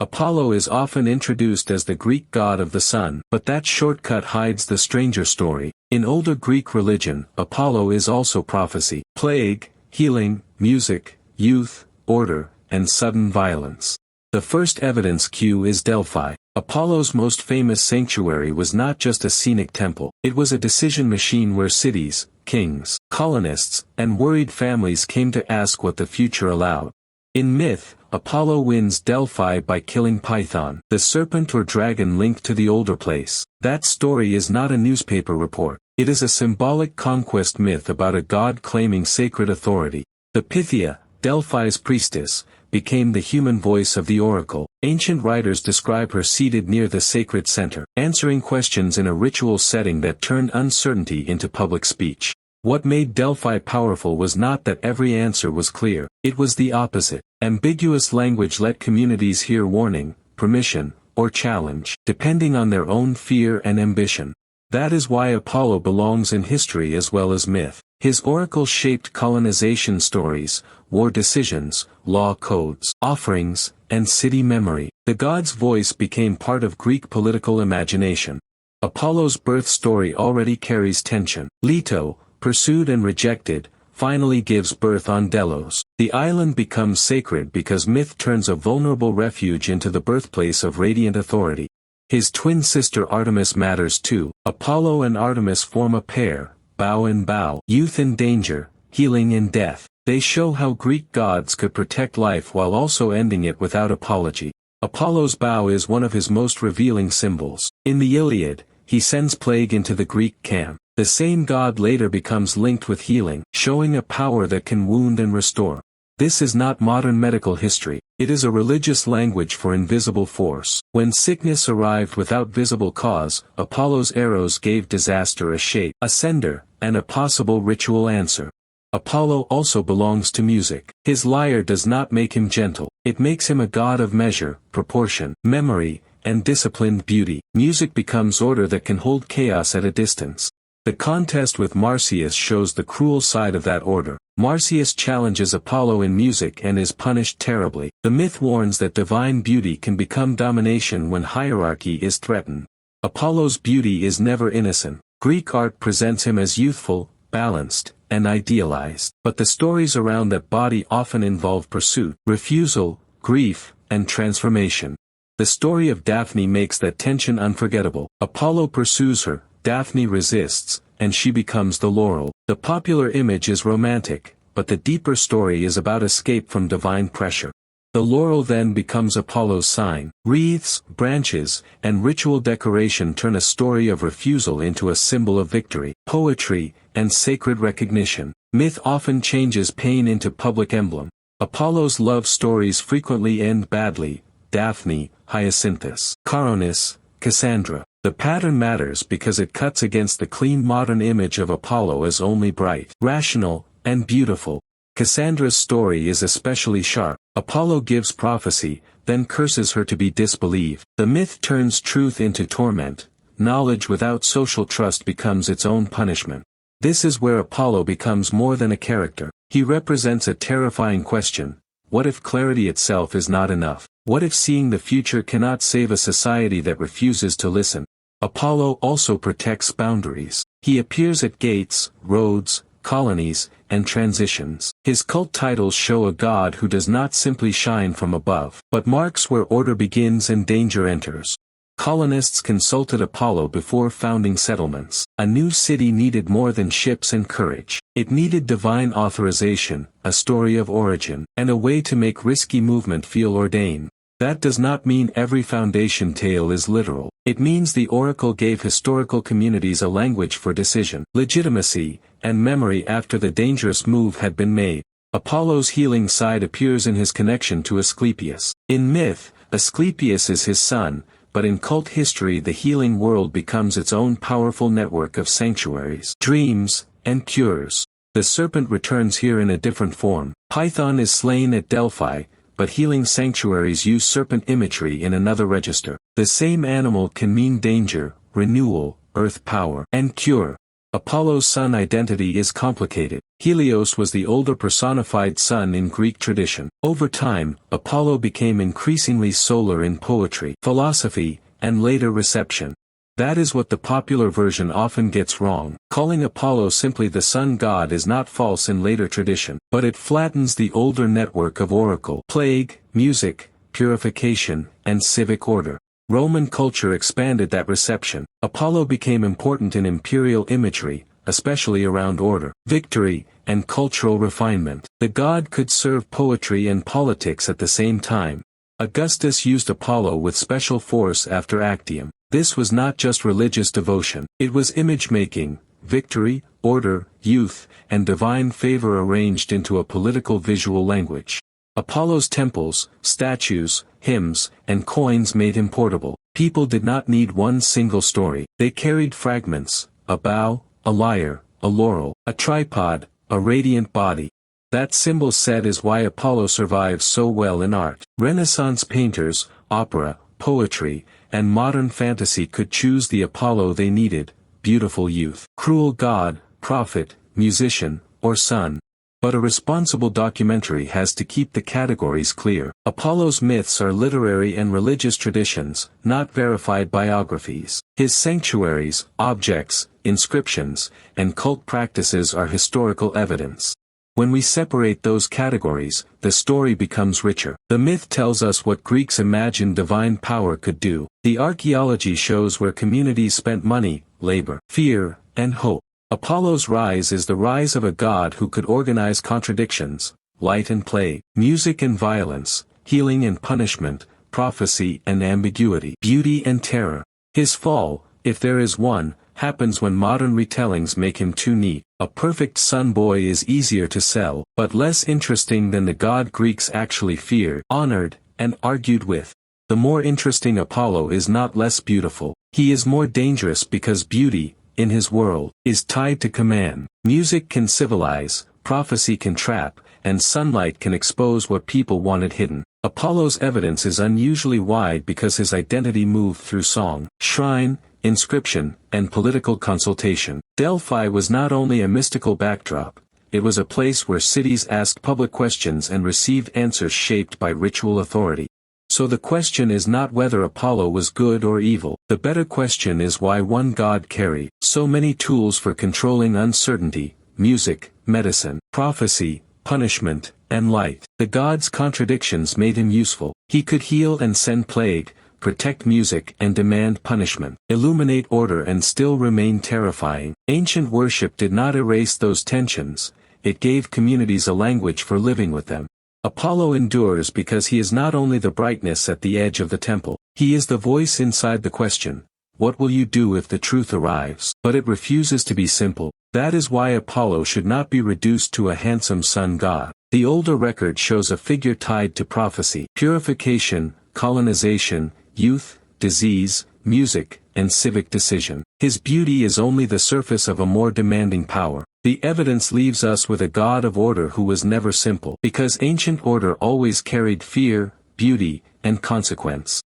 Apollo is often introduced as the Greek god of the sun, but that shortcut hides the stranger story. In older Greek religion, Apollo is also prophecy, plague, healing, music, youth, order, and sudden violence. The first evidence cue is Delphi. Apollo's most famous sanctuary was not just a scenic temple, it was a decision machine where cities, kings, colonists, and worried families came to ask what the future allowed. In myth, Apollo wins Delphi by killing Python, the serpent or dragon linked to the older place. That story is not a newspaper report. It is a symbolic conquest myth about a god claiming sacred authority. The Pythia, Delphi's priestess, became the human voice of the oracle. Ancient writers describe her seated near the sacred center, answering questions in a ritual setting that turned uncertainty into public speech. What made Delphi powerful was not that every answer was clear, it was the opposite. Ambiguous language let communities hear warning, permission, or challenge, depending on their own fear and ambition. That is why Apollo belongs in history as well as myth. His oracle shaped colonization stories, war decisions, law codes, offerings, and city memory. The god's voice became part of Greek political imagination. Apollo's birth story already carries tension. Leto, pursued and rejected, finally gives birth on Delos. The island becomes sacred because myth turns a vulnerable refuge into the birthplace of radiant authority. His twin sister Artemis matters too. Apollo and Artemis form a pair, bow in bow, youth in danger, healing in death. They show how Greek gods could protect life while also ending it without apology. Apollo's bow is one of his most revealing symbols. In the Iliad, he sends plague into the Greek camp. The same god later becomes linked with healing, showing a power that can wound and restore. This is not modern medical history, it is a religious language for invisible force. When sickness arrived without visible cause, Apollo's arrows gave disaster a shape, a sender, and a possible ritual answer. Apollo also belongs to music. His lyre does not make him gentle, it makes him a god of measure, proportion, memory, and disciplined beauty. Music becomes order that can hold chaos at a distance. The contest with Marsyas shows the cruel side of that order. Marsyas challenges Apollo in music and is punished terribly. The myth warns that divine beauty can become domination when hierarchy is threatened. Apollo's beauty is never innocent. Greek art presents him as youthful, balanced, and idealized. But the stories around that body often involve pursuit, refusal, grief, and transformation. The story of Daphne makes that tension unforgettable. Apollo pursues her, Daphne resists, and she becomes the laurel. The popular image is romantic, but the deeper story is about escape from divine pressure. The laurel then becomes Apollo's sign. Wreaths, branches, and ritual decoration turn a story of refusal into a symbol of victory, poetry, and sacred recognition. Myth often changes pain into public emblem. Apollo's love stories frequently end badly: Daphne, Hyacinthus, Caronis, Cassandra. The pattern matters because it cuts against the clean modern image of Apollo as only bright, rational, and beautiful. Cassandra's story is especially sharp. Apollo gives prophecy, then curses her to be disbelieved. The myth turns truth into torment. Knowledge without social trust becomes its own punishment. This is where Apollo becomes more than a character. He represents a terrifying question: what if clarity itself is not enough? What if seeing the future cannot save a society that refuses to listen? Apollo also protects boundaries. He appears at gates, roads, colonies, and transitions. His cult titles show a god who does not simply shine from above, but marks where order begins and danger enters. Colonists consulted Apollo before founding settlements. A new city needed more than ships and courage. It needed divine authorization, a story of origin, and a way to make risky movement feel ordained. That does not mean every foundation tale is literal. It means the oracle gave historical communities a language for decision, legitimacy, and memory after the dangerous move had been made. Apollo's healing side appears in his connection to Asclepius. In myth, Asclepius is his son, but in cult history the healing world becomes its own powerful network of sanctuaries, dreams, and cures. The serpent returns here in a different form. Python is slain at Delphi, but healing sanctuaries use serpent imagery in another register. The same animal can mean danger, renewal, earth power, and cure. Apollo's sun identity is complicated. Helios was the older personified sun in Greek tradition. Over time, Apollo became increasingly solar in poetry, philosophy, and later reception. That is what the popular version often gets wrong. Calling Apollo simply the sun god is not false in later tradition, but it flattens the older network of oracle, plague, music, purification, and civic order. Roman culture expanded that reception. Apollo became important in imperial imagery, especially around order, victory, and cultural refinement. The god could serve poetry and politics at the same time. Augustus used Apollo with special force after Actium. This was not just religious devotion, it was image-making, victory, order, youth, and divine favor arranged into a political visual language. Apollo's temples, statues, hymns, and coins made him portable. People did not need one single story. They carried fragments, a bow, a lyre, a laurel, a tripod, a radiant body. That symbol set is why Apollo survives so well in art. Renaissance painters, opera, poetry, and modern fantasy could choose the Apollo they needed: beautiful youth, cruel god, prophet, musician, or son. But a responsible documentary has to keep the categories clear. Apollo's myths are literary and religious traditions, not verified biographies. His sanctuaries, objects, inscriptions, and cult practices are historical evidence. When we separate those categories, the story becomes richer. The myth tells us what Greeks imagined divine power could do. The archaeology shows where communities spent money, labor, fear, and hope. Apollo's rise is the rise of a god who could organize contradictions, light and plague, music and violence, healing and punishment, prophecy and ambiguity, beauty and terror. His fall, if there is one, happens when modern retellings make him too neat. A perfect sun boy is easier to sell, but less interesting than the god Greeks actually feared, honored, and argued with. The more interesting Apollo is not less beautiful. He is more dangerous because beauty, in his world, is tied to command. Music can civilize, prophecy can trap, and sunlight can expose what people wanted hidden. Apollo's evidence is unusually wide because his identity moved through song, shrine, inscription, and political consultation. Delphi was not only a mystical backdrop, it was a place where cities asked public questions and received answers shaped by ritual authority. So the question is not whether Apollo was good or evil. The better question is why one god carried so many tools for controlling uncertainty: music, medicine, prophecy, punishment, and light. The god's contradictions made him useful. He could heal and send plague, protect music and demand punishment, illuminate order and still remain terrifying. Ancient worship did not erase those tensions, it gave communities a language for living with them. Apollo endures because he is not only the brightness at the edge of the temple, he is the voice inside the question, what will you do if the truth arrives? But it refuses to be simple. That is why Apollo should not be reduced to a handsome sun god. The older record shows a figure tied to prophecy, purification, colonization, youth, disease, music, and civic decision. His beauty is only the surface of a more demanding power. The evidence leaves us with a god of order who was never simple, because ancient order always carried fear, beauty, and consequence.